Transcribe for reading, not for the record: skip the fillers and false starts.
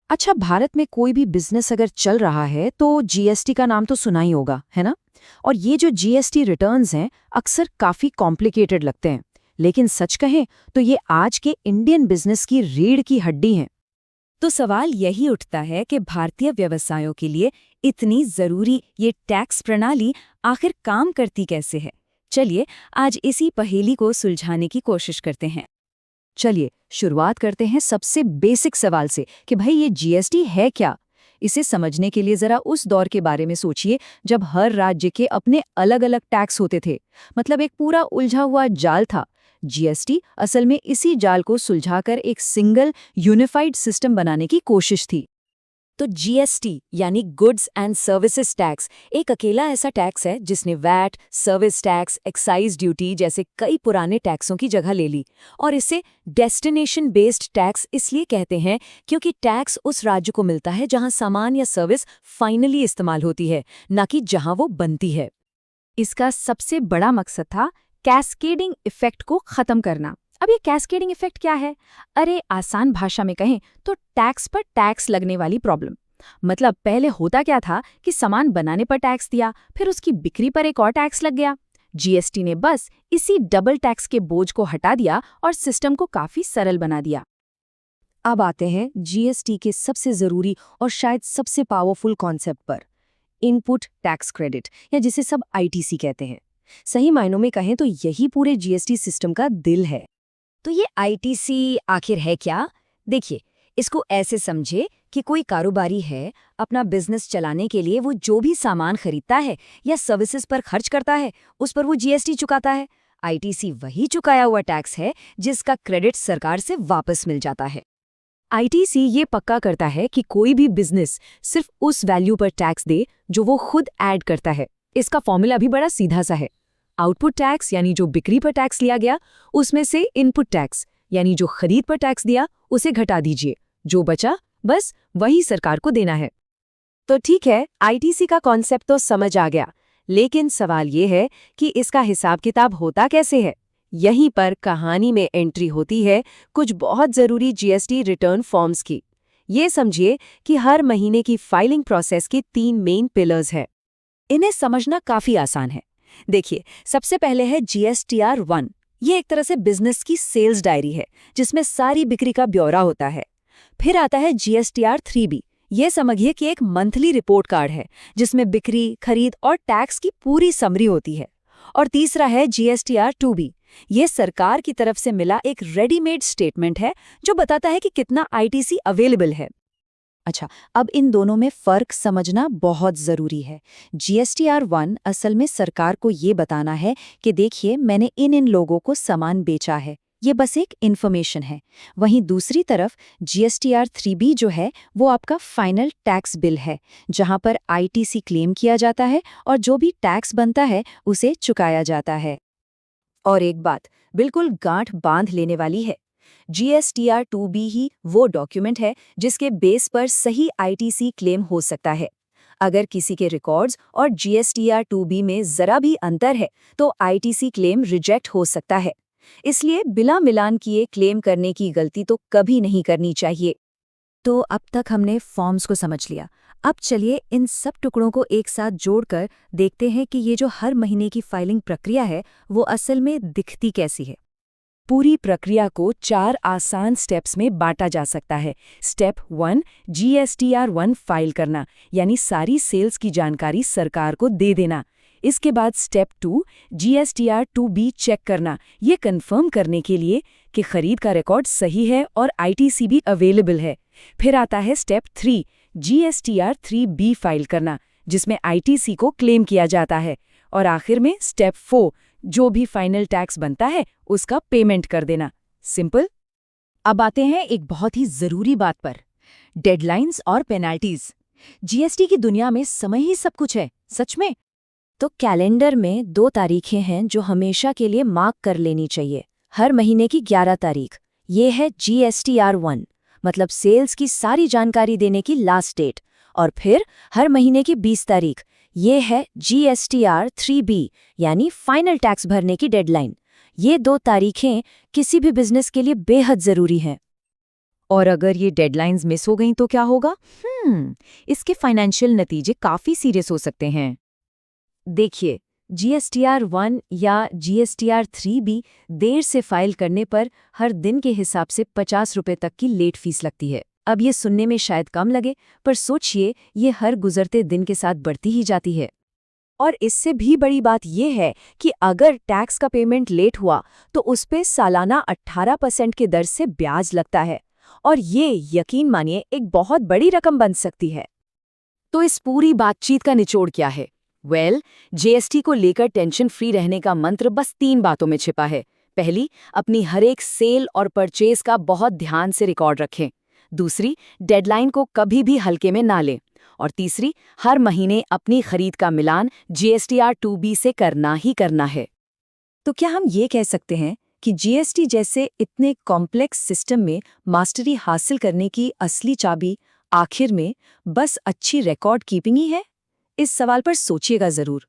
अच्छा, भारत में कोई भी बिजनेस अगर चल रहा है तो जीएसटी का नाम तो सुना ही होगा, है ना? और ये जो जीएसटी रिटर्न्स हैं, अक्सर काफी कॉम्प्लिकेटेड लगते हैं। लेकिन सच कहें तो ये आज के इंडियन बिजनेस की रीढ़ की हड्डी हैं। तो सवाल यही उठता है कि भारतीय व्यवसायों के लिए इतनी जरूरी ये टैक्स प्रणाली आखिर काम करती कैसे है। चलिए आज इसी पहेली को सुलझाने की कोशिश करते हैं। चलिए शुरुआत करते हैं सबसे बेसिक सवाल से कि भाई ये जीएसटी है क्या। इसे समझने के लिए जरा उस दौर के बारे में सोचिए जब हर राज्य के अपने अलग अलग टैक्स होते थे। मतलब एक पूरा उलझा हुआ जाल था। जीएसटी असल में इसी जाल को सुलझाकर एक सिंगल यूनिफाइड सिस्टम बनाने की कोशिश थी। तो जीएसटी यानी गुड्स एंड सर्विसेज टैक्स एक अकेला ऐसा टैक्स है जिसने VAT, service tax, excise duty जैसे कई पुराने टैक्सों की जगह ले ली। और इसे डेस्टिनेशन बेस्ड टैक्स इसलिए कहते हैं क्योंकि टैक्स उस राज्य को मिलता है जहां सामान या सर्विस फाइनली इस्तेमाल होती है, न कि जहां वो बनती है। इसका सबसे बड़ा मकसद था कैस्केडिंग इफेक्ट को खत्म करना। अब ये कैस्केडिंग इफेक्ट क्या है? अरे आसान भाषा में कहें तो टैक्स पर टैक्स लगने वाली प्रॉब्लम। मतलब पहले होता क्या था कि सामान बनाने पर टैक्स दिया, फिर उसकी बिक्री पर एक और टैक्स लग गया। जीएसटी ने बस इसी डबल टैक्स के बोझ को हटा दिया और सिस्टम को काफी सरल बना दिया। अब आते हैं जीएसटी के सबसे जरूरी और शायद सबसे पावरफुल कॉन्सेप्ट पर, इनपुट टैक्स क्रेडिट, या जिसे सब आईटीसी कहते हैं। सही मायनों में कहें तो यही पूरे जीएसटी सिस्टम का दिल है। तो ये आईटीसी आखिर है क्या? देखिए, इसको ऐसे समझे कि कोई कारोबारी है, अपना बिजनेस चलाने के लिए वो जो भी सामान खरीदता है या सर्विसेज पर खर्च करता है, उस पर वो जीएसटी चुकाता है। आईटीसी वही चुकाया हुआ टैक्स है जिसका क्रेडिट सरकार से वापस मिल जाता है। आईटीसी ये पक्का करता है कि कोई भी बिजनेस सिर्फ उस वैल्यू पर टैक्स दे जो वो खुद ऐड करता है। इसका फॉर्मूला भी बड़ा सीधा सा है। आउटपुट टैक्स यानी जो बिक्री पर टैक्स लिया गया, उसमें से इनपुट टैक्स यानी जो खरीद पर टैक्स दिया उसे घटा दीजिए। जो बचा बस वही सरकार को देना है। तो ठीक है, आईटीसी का कॉन्सेप्ट तो समझ आ गया, लेकिन सवाल ये है कि इसका हिसाब किताब होता कैसे है। यहीं पर कहानी में एंट्री होती है कुछ बहुत जरूरी जीएसटी रिटर्न फॉर्म्स की। ये समझिए कि हर महीने की फाइलिंग प्रोसेस के 3 मेन पिलर्स हैं। इन्हें समझना काफी आसान है। देखिए, सबसे पहले है GSTR-1। ये एक तरह से बिजनेस की सेल्स डायरी है जिसमें सारी बिक्री का ब्यौरा होता है। फिर आता है GSTR-3B। ये समझिए कि एक मंथली रिपोर्ट कार्ड है जिसमें बिक्री, खरीद और टैक्स की पूरी समरी होती है। और तीसरा है GSTR-2B। ये सरकार की तरफ से मिला एक रेडीमेड स्टेटमेंट है जो बताता है कि कितना आईटीसी अवेलेबल है। अच्छा, अब इन दोनों में फर्क समझना बहुत जरूरी है। GSTR-1 असल में सरकार को ये बताना है कि देखिए, मैंने इन लोगों को सामान बेचा है। ये बस एक इन्फॉर्मेशन है। वहीं दूसरी तरफ GSTR-3B जो है वो आपका फाइनल टैक्स बिल है, जहां पर आईटीसी क्लेम किया जाता है और जो भी टैक्स बनता है उसे चुकाया जाता है। और एक बात बिल्कुल गांठ बांध लेने वाली है, GSTR-2B ही वो डॉक्यूमेंट है जिसके बेस पर सही आईटीसी क्लेम हो सकता है। अगर किसी के रिकॉर्ड्स और GSTR-2B में जरा भी अंतर है तो आईटीसी क्लेम रिजेक्ट हो सकता है। इसलिए बिना मिलान किए क्लेम करने की गलती तो कभी नहीं करनी चाहिए। तो अब तक हमने फॉर्म्स को समझ लिया। अब चलिए इन सब टुकड़ों को एक साथ जोड़कर देखते हैं कि ये जो हर महीने की फाइलिंग प्रक्रिया है वो असल में दिखती कैसी है। पूरी प्रक्रिया को 4 आसान स्टेप्स में बांटा जा सकता है। स्टेप 1, GSTR-1 फाइल करना, यानी सारी सेल्स की जानकारी सरकार को दे देना। इसके बाद स्टेप 2, GSTR-2B चेक करना, ये कंफर्म करने के लिए कि खरीद का रिकॉर्ड सही है और आईटीसी भी अवेलेबल है। फिर आता है स्टेप 3, GSTR-3B फाइल करना, जिसमें आईटीसी को क्लेम किया जाता है। और आखिर में स्टेप 4, जो भी फाइनल टैक्स बनता है उसका पेमेंट कर देना। सिंपल। अब आते हैं एक बहुत ही जरूरी बात पर, डेडलाइंस और पेनाल्टीज। जीएसटी की दुनिया में समय ही सब कुछ है, सच में। तो कैलेंडर में 2 तारीखें हैं जो हमेशा के लिए मार्क कर लेनी चाहिए। हर महीने की 11 तारीख, ये है GSTR-1, मतलब सेल्स की सारी जानकारी देने की लास्ट डेट। और फिर हर महीने की 20 तारीख, ये है GSTR-3B, यानी फाइनल टैक्स भरने की डेडलाइन। ये 2 तारीखें किसी भी बिजनेस के लिए बेहद जरूरी हैं। और अगर ये डेडलाइंस मिस हो गई तो क्या होगा? इसके फाइनेंशियल नतीजे काफ़ी सीरियस हो सकते हैं। देखिए, GSTR 1 या GSTR 3 भी देर से फाइल करने पर हर दिन के हिसाब से 50 रुपए तक की लेट फीस लगती है। अब ये सुनने में शायद कम लगे, पर सोचिए ये हर गुजरते दिन के साथ बढ़ती ही जाती है। और इससे भी बड़ी बात यह है कि अगर टैक्स का पेमेंट लेट हुआ तो उस पे सालाना 18% की दर से ब्याज लगता है, और ये यकीन मानिए एक बहुत बड़ी रकम बन सकती है। तो इस पूरी बातचीत का निचोड़ क्या है? जीएसटी को लेकर टेंशन फ्री रहने का मंत्र बस 3 बातों में छिपा है। पहली, अपनी हर एक सेल और परचेज का बहुत ध्यान से रिकॉर्ड रखें। दूसरी, डेडलाइन को कभी भी हल्के में ना लें। और तीसरी, हर महीने अपनी खरीद का मिलान GSTR 2B से करना ही करना है। तो क्या हम ये कह सकते हैं कि जीएसटी जैसे इतने कॉम्प्लेक्स सिस्टम में मास्टरी हासिल करने की असली चाबी आखिर में बस अच्छी रिकॉर्ड कीपिंग ही है? इस सवाल पर सोचिएगा जरूर।